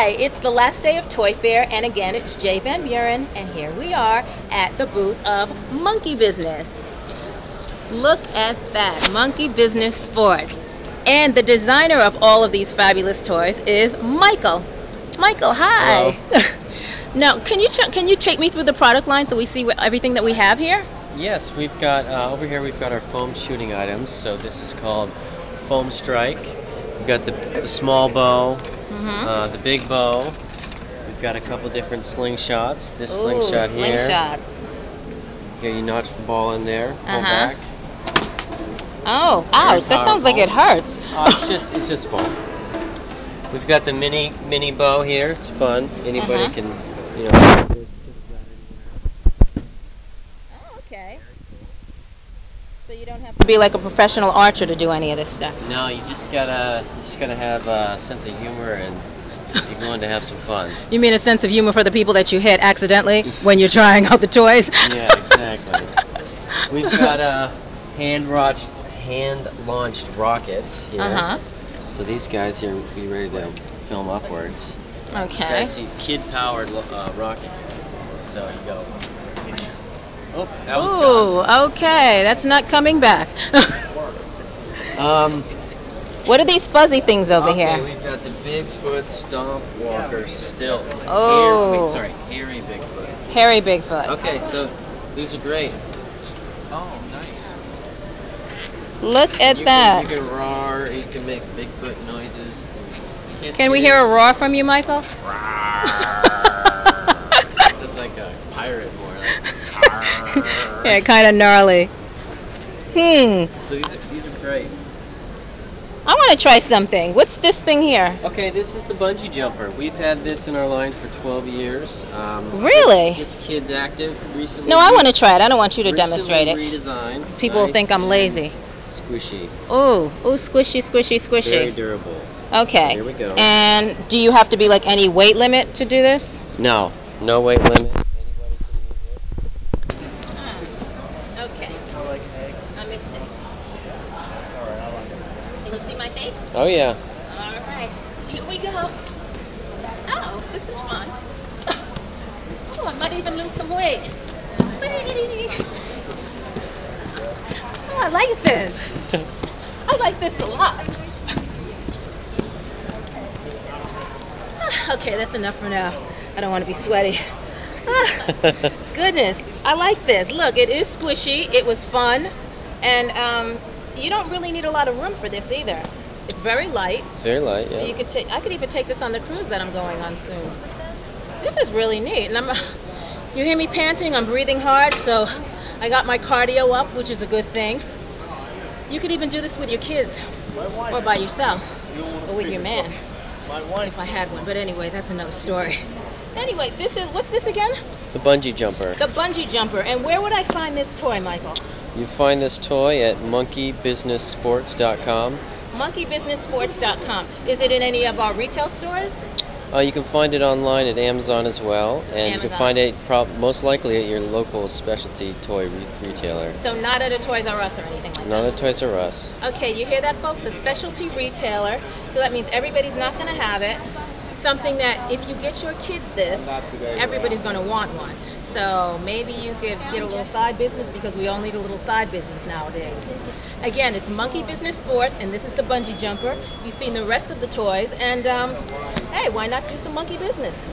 Hi, it's the last day of Toy Fair, and again, it's Jay Van Buren, and here we are at the booth of Monkey Business. Look at that, Monkey Business Sports. And the designer of all of these fabulous toys is Michael. Michael, hi. Now, can you take me through the product line so we see everything that we have here? Yes, we've got, over here we've got our foam shooting items. So this is called Foam Strike. We've got the small bow, the big bow. We've got a couple different slingshots. This slingshot here. Slingshots. Here you notch the ball in there, pull back. Oh, ouch, that sounds like it hurts. It's just foam. We've got the mini bow here. It's fun. Anybody can, you know. Okay. So you don't have to be like a professional archer to do any of this stuff. No, you just gotta have a sense of humor, and you're going to have some fun. You mean a sense of humor for the people that you hit accidentally when you're trying out the toys? Yeah, exactly. We've got hand-launched rockets here. So these guys here will be ready to film upwards. Okay. That's a kid-powered rocket. So you go. Oh, that one's gone. Okay, that's not coming back. What are these fuzzy things over here? We've got the Bigfoot Stomp Walker stilts. Hairy Bigfoot. Hairy Bigfoot. Okay, so these are great. Oh, nice. Look at that. You can roar, you can make Bigfoot noises. Can we hear a roar from you, Michael? It's like a pirate more like. Yeah, kind of gnarly. So these are great. I want to try something. What's this thing here? Okay, this is the Bungee Jumper. We've had this in our line for 12 years. Really? It's kids active. Recently. No, I want to try it. I don't want you to demonstrate it. Redesigned. Because people will think I'm lazy. Squishy. Ooh, squishy, squishy, squishy. Very durable. Okay. Here we go. And do you have to be like any weight limit to do this? No weight limit. Okay. Let me see. Can you see my face? Oh yeah. All right. Here we go. Oh, this is fun. Oh, I might even lose some weight. Oh, I like this. I like this a lot. Okay, that's enough for now. I don't want to be sweaty. Goodness, I like this. Look, it is squishy. It was fun, and you don't really need a lot of room for this either. It's very light. It's very light, yeah. So you could I could even take this on the cruise that I'm going on soon. This is really neat, and you hear me panting? I'm breathing hard, so I got my cardio up, which is a good thing. You could even do this with your kids, or by yourself, or with your man. If I had one, but anyway, that's another story. Anyway, what's this again? The Bungee Jumper. The Bungee Jumper. And where would I find this toy, Michael? You find this toy at monkeybusinesssports.com. monkeybusinesssports.com. Is it in any of our retail stores? You can find it online at Amazon as well, and you can find it most likely at your local specialty toy retailer. So not at a Toys R Us or anything like that? Not at Toys R Us. Okay, you hear that, folks? A specialty retailer. So that means everybody's not going to have it. Something that if you get your kids this, everybody's going to want one. So maybe you could get a little side business, because we all need a little side business nowadays. Again, it's Monkey Business Sports, and this is the Bungee Jumper. You've seen the rest of the toys, and hey, why not do some monkey business?